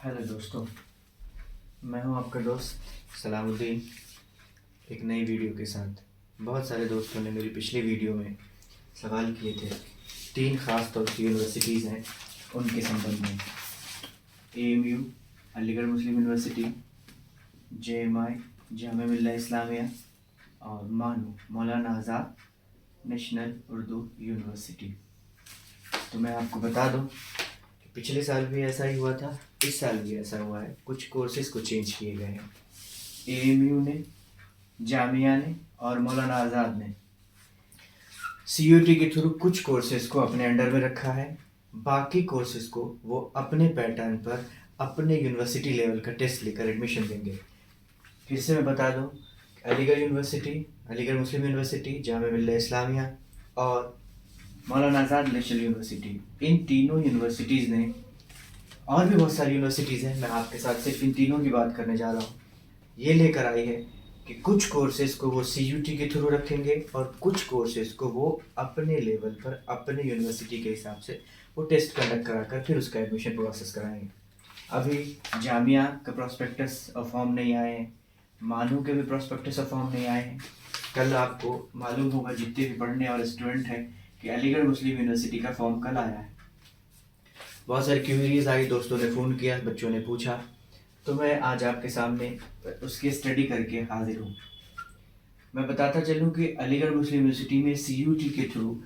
Hello दोस्तों, मैं हूं आपका दोस्त सलामुद्दीन एक नई वीडियो के साथ। बहुत सारे दोस्तों ने मेरी पिछली वीडियो में सवाल किए थे। 3 ख़ास तौर की यूनिवर्सिटीज़ हैं, उनके संबंध में। AMU अलीगढ़ मुस्लिम यूनिवर्सिटी, JMI जामिया मिल्लिया इस्लामिया और मानू मौलाना आज़ाद नेशनल उर्दू यूनिवर्सिटी। तो मैं आपको बता दूं कि पिछले साल भी ऐसा ही हुआ था, इस साल भी ऐसा हुआ है। कुछ कोर्सेज़ को चेंज किए गए हैं। AMU ने, जामिया ने और मौलाना आज़ाद ने CUET के थ्रू कुछ कोर्सेज़ को अपने अंडर में रखा है। बाकी कोर्सेज़ को वो अपने पैटर्न पर अपने यूनिवर्सिटी लेवल का टेस्ट लेकर एडमिशन देंगे। फिर से मैं बता दूं, अलीगढ़ यूनिवर्सिटी, अलीगढ़ मुस्लिम यूनिवर्सिटी, जामिया मिल्लिया इस्लामिया और मौलाना आज़ाद नेशनल यूनिवर्सिटी, इन तीनों यूनिवर्सिटीज़ ने, और भी बहुत सारी यूनिवर्सिटीज़ हैं, मैं आपके साथ सिर्फ इन तीनों की बात करने जा रहा हूँ, ये लेकर आई है कि कुछ कोर्सेज़ को वो CUET के थ्रू रखेंगे और कुछ कोर्सेज़ को वो अपने लेवल पर अपने यूनिवर्सिटी के हिसाब से वो टेस्ट कंडक्ट कराकर फिर उसका एडमिशन प्रोसेस कराएंगे। अभी जामिया का प्रॉस्पेक्टस और फॉर्म नहीं आए हैं, मानू के भी प्रॉस्पेक्टस और फॉर्म नहीं आए हैं। कल आपको मालूम होगा, जितने भी पढ़ने वाले स्टूडेंट हैं, कि अलीगढ़ मुस्लिम यूनिवर्सिटी का फॉर्म कल आया है। बहुत सारी क्यूरीज आई, दोस्तों ने फ़ोन किया, बच्चों ने पूछा, तो मैं आज आपके सामने उसकी स्टडी करके हाजिर हूँ। मैं बताता चलूँ कि अलीगढ़ मुस्लिम यूनिवर्सिटी में CUET के थ्रू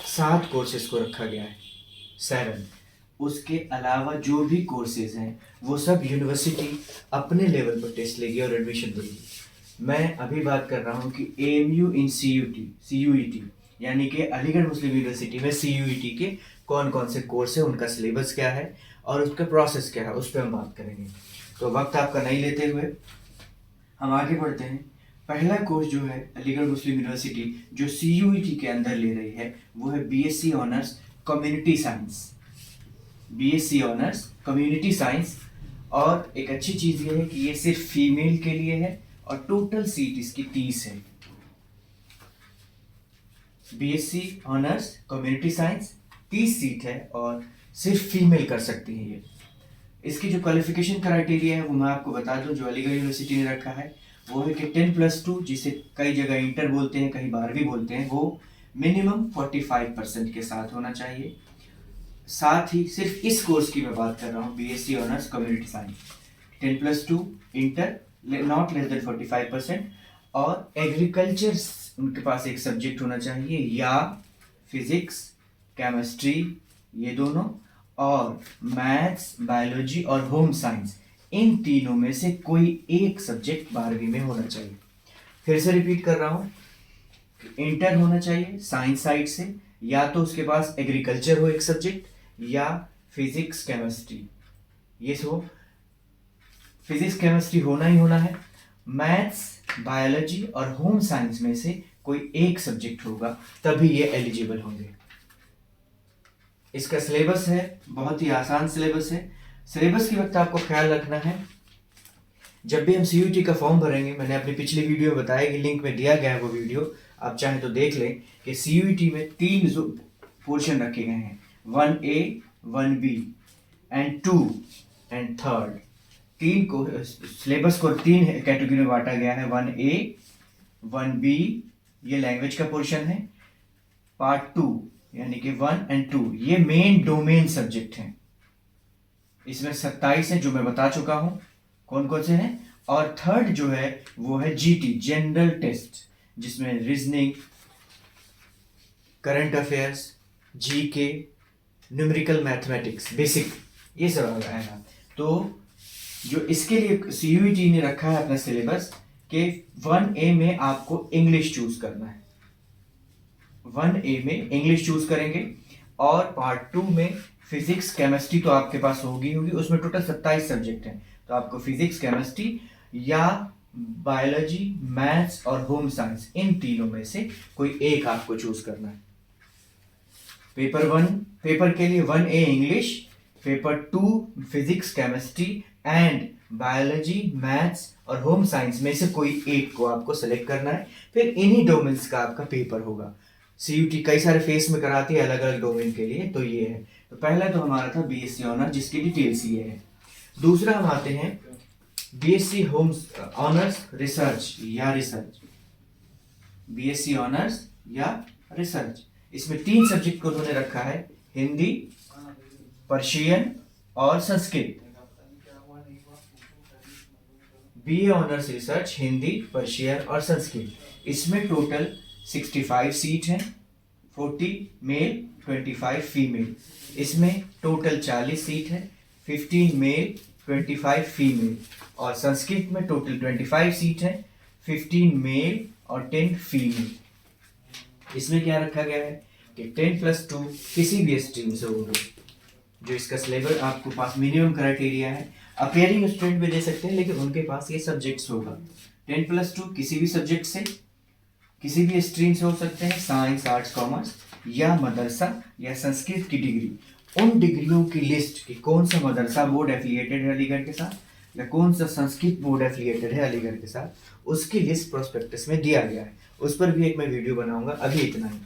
7 कोर्सेज़ को रखा गया है, 7। उसके अलावा जो भी कोर्सेज हैं वो सब यूनिवर्सिटी अपने लेवल पर टेस्ट लेगी और एडमिशन देगी। मैं अभी बात कर रहा हूँ कि AMU इन CUET यानी कि अलीगढ़ मुस्लिम यूनिवर्सिटी में CUET के कौन कौन से कोर्स है, उनका सिलेबस क्या है और उसका प्रोसेस क्या है, उस पर हम बात करेंगे। तो वक्त आपका नहीं लेते हुए हम आगे बढ़ते हैं। पहला कोर्स जो है अलीगढ़ मुस्लिम यूनिवर्सिटी जो CUET के अंदर ले रही है वो है BSc honours community science. BSc honours community science. और एक अच्छी चीज़ ये है कि ये सिर्फ फीमेल के लिए है और टोटल सीट इसकी 30 है। BSc honours community science 30 seat है और सिर्फ फीमेल कर सकती है ये। इसकी जो क्वालिफिकेशन क्राइटेरिया है वो मैं आपको बता दूं, जो अलीगढ़ यूनिवर्सिटी ने रखा है वो है कि 10+2, जिसे कई जगह इंटर बोलते हैं, कहीं 12वीं बोलते हैं, वो मिनिमम 45% के साथ होना चाहिए। साथ ही सिर्फ इस कोर्स की मैं बात कर रहा हूँ, BSc honours community science, 10+2 inter, not less than 45%। और एग्रीकल्चर उनके पास एक सब्जेक्ट होना चाहिए, या फिजिक्स, केमिस्ट्री, ये दोनों, और मैथ्स, बायोलॉजी और होम साइंस, इन तीनों में से कोई एक सब्जेक्ट 12वीं में होना चाहिए। फिर से रिपीट कर रहा हूँ, इंटर होना चाहिए साइंस साइड से, या तो उसके पास एग्रीकल्चर हो एक सब्जेक्ट, या फिजिक्स केमिस्ट्री, ये हो, फिजिक्स केमिस्ट्री होना ही होना है। मैथ्स, बायोलॉजी और होम साइंस में से कोई एक सब्जेक्ट होगा, तभी ये एलिजिबल होंगे। इसका सिलेबस है, बहुत ही आसान सिलेबस है। सिलेबस के वक्त आपको ख्याल रखना है, जब भी हम CUET का फॉर्म भरेंगे, मैंने अपनी पिछली वीडियो में बताया कि लिंक में दिया गया है वो वीडियो, आप चाहें तो देख लें, कि CUET में 3 पोर्शन रखे गए हैं, 1A, 1B and 2 and 3rd। 3 को सिलेबस को 3 कैटेगरी में बांटा गया है, 1A, 1B, ये लैंग्वेज का पोर्शन है, पार्ट 2 यानी कि 1 एंड 2 ये मेन डोमेन सब्जेक्ट हैं। इसमें 27 है जो मैं बता चुका हूं कौन कौन से हैं। और 3rd जो है वो है GT, जनरल टेस्ट, जिसमें reasoning, current affairs, GK, numerical mathematics, basic, ये सब आ गया है। तो जो इसके लिए CUET ने रखा है अपना सिलेबस कि 1A में आपको इंग्लिश चूज करना है, 1A में इंग्लिश चूज करेंगे, और पार्ट 2 में फिजिक्स केमिस्ट्री तो आपके पास होगी, उसमें टोटल 27 सब्जेक्ट हैं, तो आपको फिजिक्स केमिस्ट्री या बायोलॉजी, मैथ्स और होम साइंस, इन तीनों में से कोई एक आपको चूज करना है। पेपर के लिए 1A English, paper 2 physics chemistry and biology, maths और होम साइंस में से कोई एक को आपको सेलेक्ट करना है। फिर इन्हीं डोमेन्स का आपका पेपर होगा। CUET कई सारे फेस में कराती है अलग अलग डोमेन के लिए, तो ये है। तो पहला तो हमारा था BSc ऑनर, जिसकी डिटेल्स ये है। दूसरा हम आते हैं बीएससी होम्स ऑनर्स रिसर्च या रिसर्च, बीएससी ऑनर्स या रिसर्च। इसमें 3 सब्जेक्ट को उन्होंने रखा है, हिंदी, पर्शियन और Sanskrit. BA honours research, Hindi, Persian और संस्कृत। इसमें टोटल 65 सीट हैं, 40 मेल 25 फीमेल। इसमें टोटल 40 सीट है, 15 मेल 25 फीमेल। और संस्कृत में टोटल 25 सीट है, 15 मेल और 10 फीमेल। इसमें क्या रखा गया है कि 10+2 किसी भी स्ट्रीम से होगा। जो इसका सिलेबस आपको पास मिनिमम क्राइटेरिया है, अपेयरिंग स्टूडेंट भी दे सकते हैं, लेकिन उनके पास ये सब्जेक्ट्स होगा। 10+2 किसी भी सब्जेक्ट से, किसी भी स्ट्रीम से हो सकते हैं, साइंस, आर्ट्स, कॉमर्स या मदरसा या संस्कृत की डिग्री। उन डिग्रियों की लिस्ट कि कौन सा मदरसा बोर्ड एफिलिएटेड है अलीगढ़ के साथ या कौन सा संस्कृत बोर्ड एफिलिएटेड है अलीगढ़ के साथ, उसकी लिस्ट प्रोस्पेक्टस में दिया गया है। उस पर भी एक मैं वीडियो बनाऊंगा, अभी इतना ही।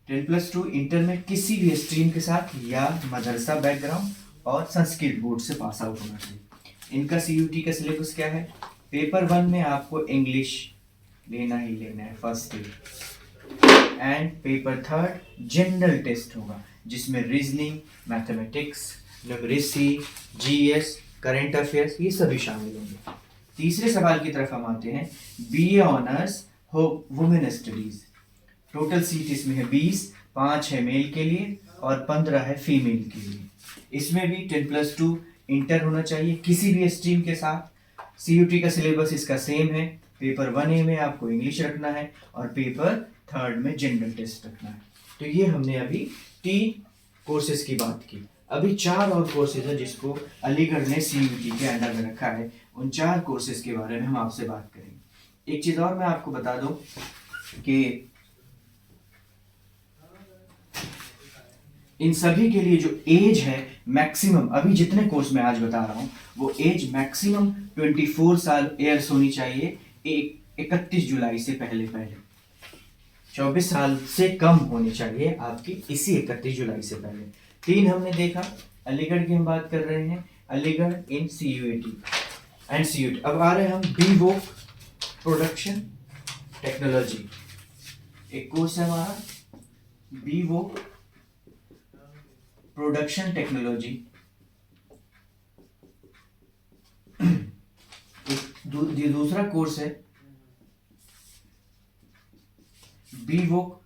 10+2 इंटर में किसी भी स्ट्रीम के साथ या मदरसा बैकग्राउंड और संस्कृत बोर्ड से पास आउट होना चाहिए। इनका सीयूटी का सिलेबस क्या है? पेपर 1 में आपको इंग्लिश लेना ही लेना है, first day. And paper 3 general test होगा, जिसमें reasoning, mathematics, numeracy, GS, current affairs ये सभी शामिल होंगे। तीसरे सवाल की तरफ हम आते हैं। बीए ऑनर्स हो वुमेन स्टडीज। टोटल सीट इसमें है 20, 5 है मेल के लिए और 15 है फीमेल के लिए। इसमें भी 10+2 इंटर होना चाहिए किसी भी स्ट्रीम के साथ। सीयूटी का सिलेबस इसका सेम है। पेपर 1A में आपको इंग्लिश रखना है और पेपर 3 में जनरल टेस्ट रखना है। तो ये हमने अभी 3 कोर्सेज की बात की। अभी 4 और कोर्सेज है जिसको अलीगढ़ ने सीयूटी के अंडर में रखा है। उन 4 कोर्सेज के बारे में हम आपसे बात करेंगे। एक चीज और मैं आपको बता दूं कि इन सभी के लिए जो एज है मैक्सिमम, अभी जितने कोर्स मैं आज बता रहा हूं वो एज मैक्सिमम 24 साल एयर्स होनी चाहिए। 31 जुलाई से पहले 24 साल से कम होनी चाहिए आपकी इसी 31 जुलाई से पहले। 3 हमने देखा। अलीगढ़ की हम बात कर रहे हैं, Aligarh in CUT and CUT. अब आ रहे हैं हम बीवोक प्रोडक्शन टेक्नोलॉजी। एक कोर्स है हमारा बीवोक प्रोडक्शन टेक्नोलॉजी। दूसरा कोर्स है B Voc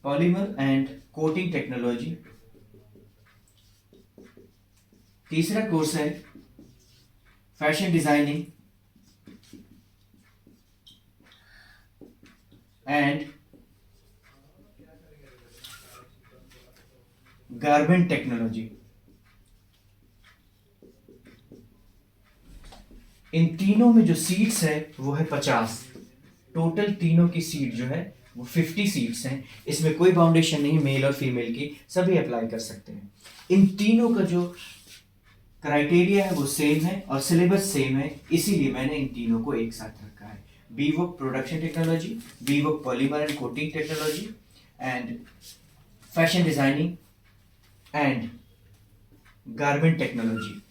polymer and coating technology. तीसरा कोर्स है fashion designing and garment technology. इन तीनों में जो सीट्स है वो है 50। टोटल तीनों की सीट जो है वो 50 सीट्स हैं। इसमें कोई बाउंडेशन नहीं मेल और फीमेल की, सभी अप्लाई कर सकते हैं। इन तीनों का जो क्राइटेरिया है वो सेम है और सिलेबस सेम है, इसीलिए मैंने इन तीनों को एक साथ रखा है। BVoc production technology, BVoc polymer and coating technology and fashion designing and garment technology.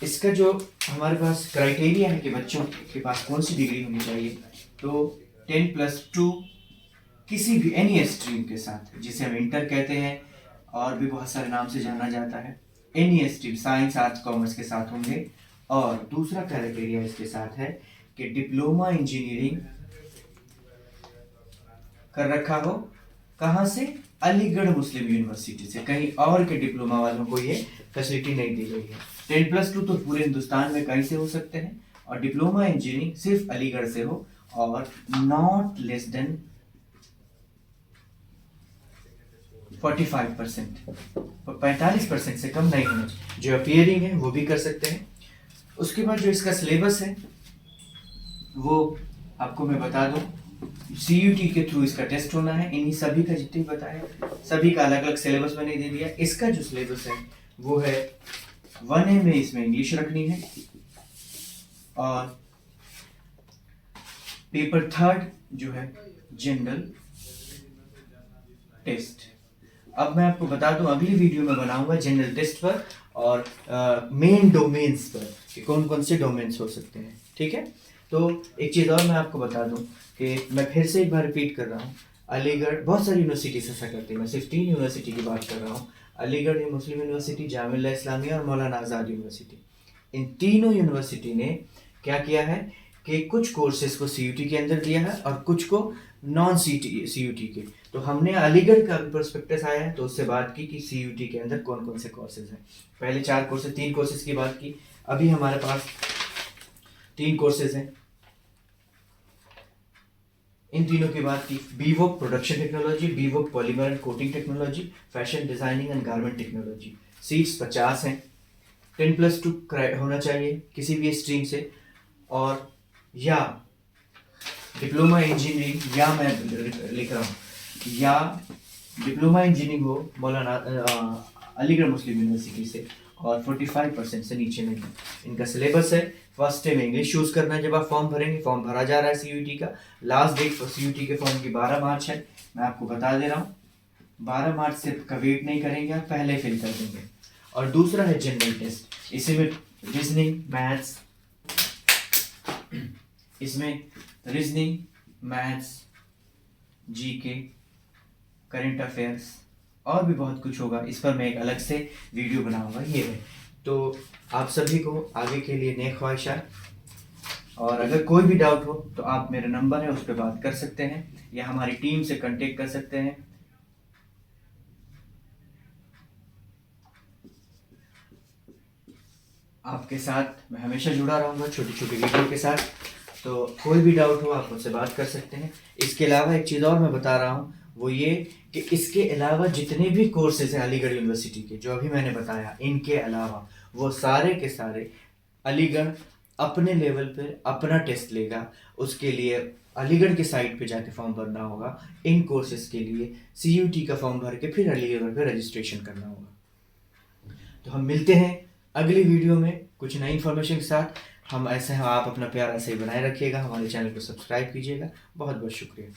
इसका जो हमारे पास क्राइटेरिया है कि बच्चों के पास कौन सी डिग्री होनी चाहिए, तो 10+2 किसी भी एनी स्ट्रीम के साथ, जिसे हम इंटर कहते हैं और भी बहुत सारे नाम से जाना जाता है, any stream science, arts, commerce के साथ होंगे। और दूसरा क्राइटेरिया इसके साथ है कि डिप्लोमा इंजीनियरिंग कर रखा हो। कहाँ से? अलीगढ़ मुस्लिम यूनिवर्सिटी से। कहीं और के डिप्लोमा वालों को ये फैसिलिटी नहीं दी गई है। 10+2 तो पूरे हिंदुस्तान में कहीं से हो सकते हैं और डिप्लोमा इंजीनियरिंग सिर्फ अलीगढ़ से हो और नॉट लेस देन 45%, 45% से कम नहीं होना चाहिए। जो अपियरिंग है वो भी कर सकते हैं। उसके बाद जो इसका सिलेबस है वो आपको मैं बता दूं, सीयूटी के थ्रू इसका टेस्ट होना है। इन्हीं सभी का जितने बताया सभी का अलग अलग सिलेबस मैंने दे दिया। इसका जो सिलेबस है वो है 1A में इसमें इंग्लिश रखनी है और पेपर 3 जो है जनरल टेस्ट। अब मैं आपको बता दूं, अगली वीडियो में बनाऊंगा जनरल टेस्ट पर और मेन डोमेन्स पर कि कौन कौन से डोमेन्स हो सकते हैं। ठीक है, तो एक चीज़ और मैं आपको बता दूं कि मैं फिर से एक बार रिपीट कर रहा हूँ, अलीगढ़, बहुत सारी यूनिवर्सिटीज ऐसा करती है, मैं सिर्फ 3 यूनिवर्सिटी की बात कर रहा हूँ, अलीगढ़ मुस्लिम यूनिवर्सिटी, जामिया इस्लामिया और मौलाना आज़ाद यूनिवर्सिटी। इन तीनों यूनिवर्सिटी ने क्या किया है कि कुछ कोर्सेज को सीयूटी के अंदर दिया है और कुछ को नॉन सीयूटी के। तो हमने अलीगढ़ का भी प्रोस्पेक्टस आया है तो उससे बात की कि सीयूटी के अंदर कौन कौन से कोर्सेज हैं। पहले 3 कोर्सेज की बात की, अभी हमारे पास 3 कोर्सेज हैं। इन तीनों की बात की, BVoc production technology, BVoc polymer and coating technology, fashion designing and garment technology. Seats 50 हैं, 10+2 होना चाहिए किसी भी स्ट्रीम से, और या डिप्लोमा इंजीनियरिंग, या मैं लिख रहा हूँ, या डिप्लोमा इंजीनियरिंग हो मौलाना अलीगढ़ मुस्लिम यूनिवर्सिटी से, और 45% से नीचे नहीं। इनका सिलेबस है, फर्स्ट टाइम इंग्लिश चूज करना है जब आप फॉर्म भरेंगे। फॉर्म भरा जा रहा है सीयूटी का, लास्ट डेट फॉर सीयूटी के फॉर्म की 12 मार्च है, मैं आपको बता दे रहा हूँ। 12 मार्च से का वेट नहीं करेंगे, आप पहले फिल कर देंगे। और दूसरा है जनरल टेस्ट, इसमें रीजनिंग मैथ्स, इसमें reasoning maths, GK, current affairs और भी बहुत कुछ होगा। इस पर मैं एक अलग से वीडियो बनाऊंगा। ये है, तो आप सभी को आगे के लिए नेक ख्वाहिशात, और अगर कोई भी डाउट हो तो आप मेरा नंबर है उस पर बात कर सकते हैं या हमारी टीम से कांटेक्ट कर सकते हैं। आपके साथ मैं हमेशा जुड़ा रहूँगा छोटी छोटी वीडियो के साथ, तो कोई भी डाउट हो आप मुझसे बात कर सकते हैं। इसके अलावा एक चीज़ और मैं बता रहा हूँ, वो ये कि इसके अलावा जितने भी कोर्सेज हैं अलीगढ़ यूनिवर्सिटी के, जो अभी मैंने बताया, इनके अलावा वो सारे के सारे अलीगढ़ अपने लेवल पे अपना टेस्ट लेगा। उसके लिए अलीगढ़ के साइट पे जाके फॉर्म भरना होगा। इन कोर्सेज के लिए सीयूटी का फॉर्म भर के फिर अलीगढ़ पे रजिस्ट्रेशन करना होगा। तो हम मिलते हैं अगली वीडियो में कुछ नई इन्फॉर्मेशन के साथ। हम ऐसे हैं, आप अपना प्यार ऐसे ही बनाए रखिएगा, हमारे चैनल को सब्सक्राइब कीजिएगा। बहुत बहुत शुक्रिया।